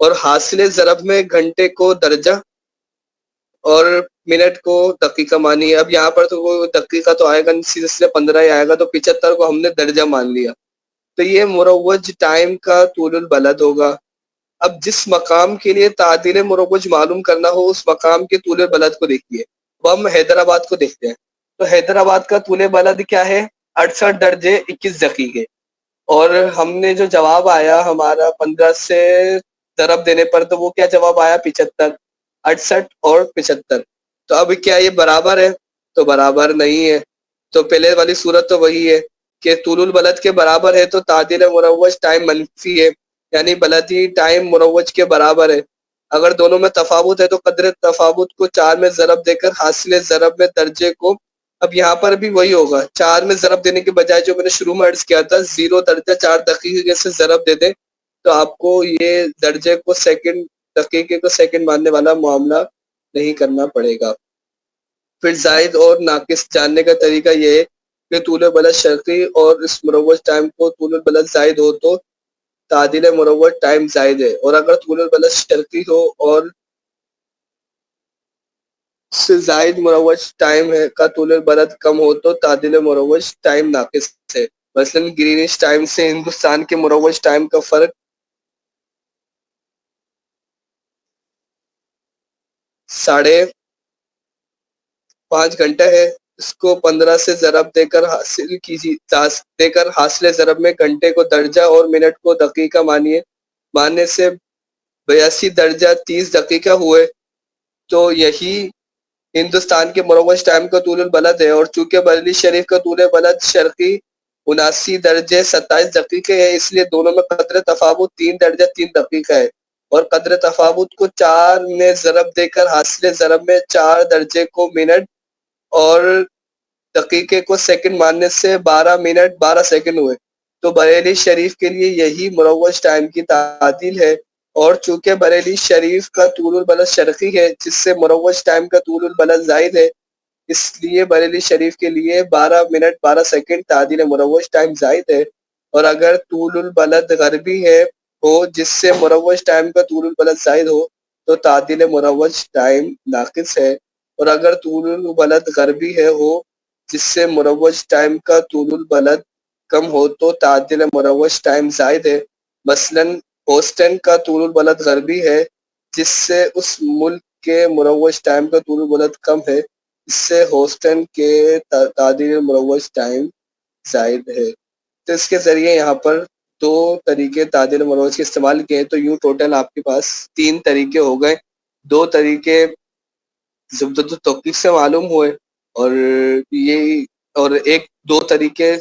اور حاصل ضرب میں گھنٹے کو درجہ اور منٹ کو دقیقہ مانی ہے. اب یہاں پر تو وہ دقیقہ تو آئے گا سیدھے 15 ہی آئے گا، تو 75 کو ہم نے درجہ مان لیا. تو یہ مروج ٹائم کا طول البلد ہوگا. اب جس مقام کے لیے تعدیل مروج معلوم کرنا ہو اس مقام کے طول البلد کو دیکھیے. اب ہم حیدرآباد کو دیکھتے ہیں تو حیدرآباد کا طول بلد کیا ہے؟ 68 درجے 21 دقیقے. اور ہم نے جو جواب آیا ہمارا 15 سے ضرب دینے پر تو وہ کیا جواب آیا؟ 75. 68 اور 75. تو اب کیا یہ برابر ہے؟ تو برابر نہیں ہے. تو پہلے والی صورت تو وہی ہے کہ طول البلد کے برابر ہے تو تعدیل مروج ٹائم منفی ہے، یعنی بلدی ٹائم مروج کے برابر ہے۔ اگر دونوں میں تفاوت ہے تو قدر تفاوت کو 4 میں ضرب دے کر حاصل ضرب میں درجے کو، اب یہاں پر بھی وہی ہوگا، 4 میں ضرب دینے کے بجائے جو میں نے شروع میں عرض کیا تھا 0 درجہ 4 دقیقے سے ضرب دے دیں تو آپ کو یہ درجے کو سیکنڈ، دقیقے کو سیکنڈ ماننے والا معاملہ نہیں کرنا پڑے گا۔ پھر زائد اور ناقص جاننے کا طریقہ یہ ہے کہ طول بلد شرقی اور اس مروج ٹائم کو طول البلد زائد ہو تو تعدیل مروج ٹائم زائد ہے، اور اگر طول البلد شرقی ہو اور سے زائد مروج ٹائم ہے کا طول البلد کم ہو تو تعدیل مروج ٹائم ناقص ہے۔ مثلا گرینش ٹائم سے ہندوستان کے مروج ٹائم کا فرق 5.5 گھنٹہ ہے، اس کو 15 سے ضرب دے کر حاصل ضرب میں گھنٹے کو درجہ اور منٹ کو دقیقہ ماننے سے 82 درجہ 30 دقیقہ ہوئے، تو یہی ہندوستان کے مروج ٹائم کا طول البلد ہے۔ اور چونکہ بریلی شریف کا طول بلد شرقی 79 درجے 27 دقیقے ہے، اس لیے دونوں میں قدر تفاوت 3 درجہ 3 دقیقہ ہے، اور قدر تفاوت کو 4 میں ضرب دے کر حاصل ضرب میں 4 درجے کو منٹ اور دقیقے کو سیکنڈ ماننے سے 12 منٹ 12 سیکنڈ ہوئے، تو بریلی شریف کے لیے یہی مروج ٹائم کی تعدیل ہے۔ اور چونکہ بریلی شریف کا طول البلد شرقی ہے جس سے مروج ٹائم کا طول البلد زائد ہے، اس لیے بریلی شریف کے لیے 12 منٹ 12 سیکنڈ تعدیل مروج ٹائم زائد ہے۔ اور اگر طول البلد غربی ہو جس سے مروج ٹائم کا طول البلد زائد ہو تو تعدیل مروج ٹائم ناقص ہے، اور اگر طول البلد غربی ہو جس سے مروج ٹائم کا طول البلد کم ہو تو تعدیل مروج ٹائم زائد ہے۔ مثلا ہوسٹن کا طول البلد غربی ہے جس سے اس ملک کے مروج ٹائم کا طول البلد کم ہے، اس سے ہوسٹن کے تعدیل مروج ٹائم زائد ہے۔ تو اس کے ذریعے یہاں پر 2 طریقے تعدیل مروج کے استعمال کیے، تو یوں ٹوٹل آپ کے پاس 3 طریقے ہو گئے۔ 2 طریقے زبدۃ التوقیف سے معلوم ہوئے، اور 2 طریقے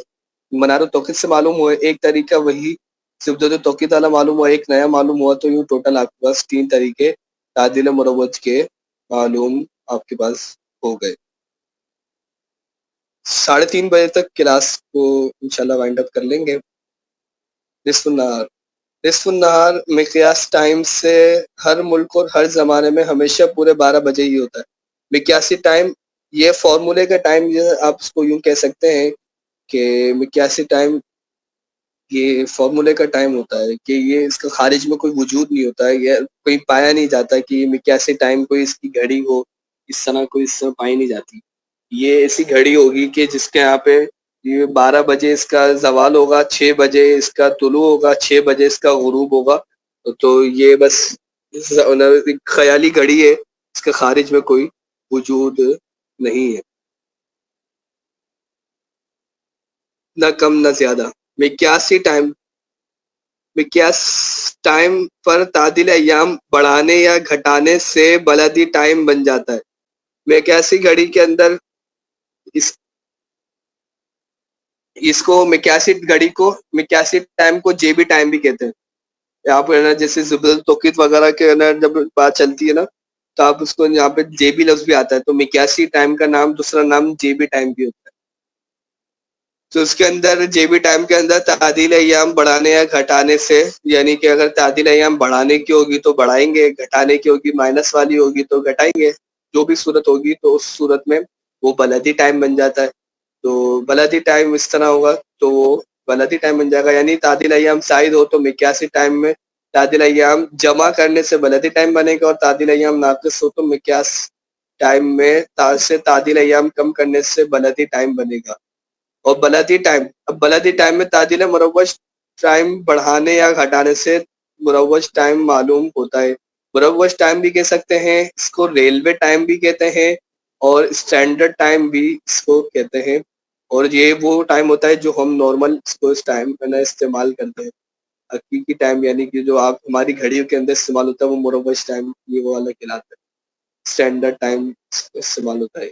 منار التوقیف سے معلوم ہوئے، ایک طریقہ وہی زبدۃ التوقیف والا معلوم ہوا، ایک نیا معلوم ہوا، تو یوں ٹوٹل آپ کے پاس 3 طریقے تعدیل مروج کے معلوم آپ کے پاس ہو گئے۔ 3:30 بجے تک کلاس کو انشاءاللہ وائنڈ اپ کر لیں گے۔ نصف النہار مقیاس ٹائم سے ہر ملک اور ہر زمانے میں ہمیشہ پورے 12 بجے ہی ہوتا ہے۔ مقیاسی ٹائم یہ فارمولے کا ٹائم آپ اس کو یوں کہہ سکتے ہیں کہ مقیاسی ٹائم یہ فارمولے کا ٹائم ہوتا ہے کہ یہ اس کا خارج میں کوئی وجود نہیں ہوتا ہے، یہ کوئی پایا نہیں جاتا کہ یہ مقیاسی ٹائم کوئی اس کی گھڑی ہو، اس طرح پائی نہیں جاتی۔ یہ ایسی گھڑی ہوگی کہ جس کے یہاں پہ یہ 12 بجے اس کا زوال ہوگا، 6 بجے اس کا طلوع ہوگا، 6 بجے اس کا غروب ہوگا، تو یہ بس خیالی گھڑی ہے، اس کے خارج میں کوئی وجود نہیں ہے، نہ کم نہ زیادہ۔ مقیاس ٹائم پر تعدیل ایام بڑھانے یا گھٹانے سے بلدی ٹائم بن جاتا ہے۔ مقیاسی گھڑی کے اندر اس کو مقیاسی گھڑی کو مقیاسی ٹائم کو جے بی ٹائم بھی کہتے ہیں۔ یہاں پہ جیسے زبدۃ التوقیت وغیرہ کے اندر جب بات چلتی ہے نا تو آپ اس کو یہاں پہ جے بی لفظ بھی آتا ہے، تو مقیاسی ٹائم کا نام دوسرا نام جے بی ٹائم بھی ہوتا ہے۔ تو اس کے اندر جے بی ٹائم کے اندر تعدیل ایام بڑھانے یا گھٹانے سے، یعنی کہ اگر تعدیل ایام بڑھانے کی ہوگی تو بڑھائیں گے، گھٹانے کی ہوگی مائنس والی ہوگی تو گھٹائیں گے، جو بھی صورت ہوگی تو اس صورت میں وہ بلدی ٹائم بن جاتا ہے۔ تو بلدی ٹائم اس طرح ہوگا تو وہ بلدی ٹائم بن جائے گا، یعنی تعدیل ایام زائد ہو تو مقیاسی ٹائم میں تعدیل ایام جمع کرنے سے بلدی ٹائم بنے گا، اور تعدیل ایام ناقص ہو تو مقیاس ٹائم میں سے تعدیل ایام کم کرنے سے بلدی ٹائم بنے گا۔ اور بلدی ٹائم میں تعدیل مروج ٹائم بڑھانے یا گھٹانے سے مروج ٹائم معلوم ہوتا ہے۔ مروج ٹائم بھی کہہ سکتے ہیں اس کو، ریلوے ٹائم بھی کہتے ہیں، اور اسٹینڈرڈ ٹائم بھی اس کو کہتے ہیں، اور یہ وہ ٹائم ہوتا ہے جو ہم نارمل اس ٹائم میں استعمال کرتے ہیں۔ حقیقی ٹائم یعنی کہ جو آپ ہماری گھڑیوں کے اندر استعمال ہوتا ہے وہ مروج ٹائم یہ وہ والا کہلاتا ہے، اسٹینڈرڈ ٹائم استعمال ہوتا ہے۔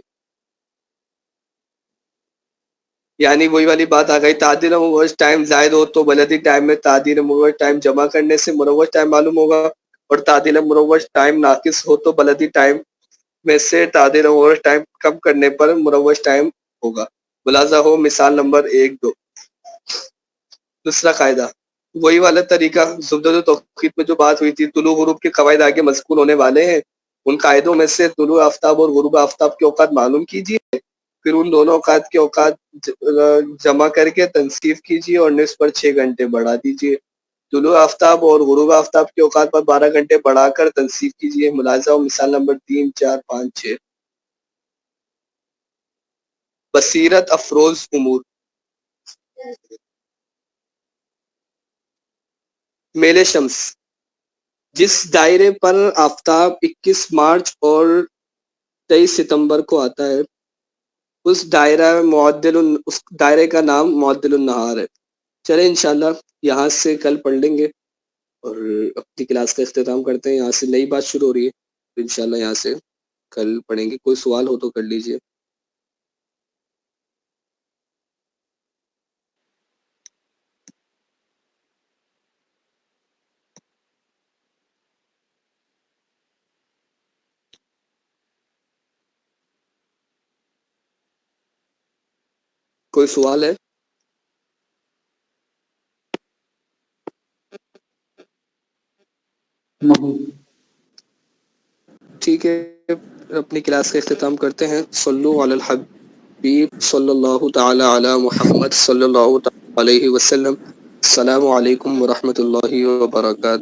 یعنی وہی والی بات آ گئی، تعدیل مروج ٹائم زائد ہو تو بلدی ٹائم میں تعدیل مروج ٹائم جمع کرنے سے مروج ٹائم معلوم ہوگا، اور تعدیل مروج ٹائم ناقص ہو تو بلدی ٹائم میں سے تعدیل مروج ٹائم کم کرنے پر مروج ٹائم ہوگا۔ ملاحظہ ہو مثال نمبر 1-2۔ دوسرا قاعدہ وہی والا طریقہ زبدۃ التوقیت میں جو بات ہوئی تھی، طلوع غروب کے قواعد آگے مذکور ہونے والے ہیں، ان قاعدوں میں سے طلوع آفتاب اور غروب آفتاب کے اوقات معلوم کیجیے، پھر ان دونوں اوقات کے اوقات جمع کر کے تنصیف کیجیے اور نصف پر 6 گھنٹے بڑھا دیجیے۔ طلوع آفتاب اور غروب آفتاب کے اوقات پر 12 گھنٹے بڑھا کر تنصیف کیجیے۔ ملاحظہ ہو مثال نمبر 3، 4، 5، 6۔ بصیرت افروز امور، میل شمس، جس دائرے پر آفتاب 21 مارچ اور 23 ستمبر کو آتا ہے، اس دائرے کا نام معدل النہار ہے۔ چلیں انشاءاللہ یہاں سے کل پڑھ لیں گے اور اپنی کلاس کا اختتام کرتے ہیں۔ یہاں سے نئی بات شروع ہو رہی ہے، انشاءاللہ یہاں سے کل پڑھیں گے۔ کوئی سوال ہو تو کر لیجئے۔ کوئی سوال ہے؟
نہیں۔
ٹھیک ہے، اپنی کلاس کا اختتام کرتے ہیں۔ صلو علی الحبیب صلی اللہ تعالی علی محمد صلی اللہ تعالی علیہ وسلم۔ السلام علیکم ورحمۃ اللہ وبرکاتہ۔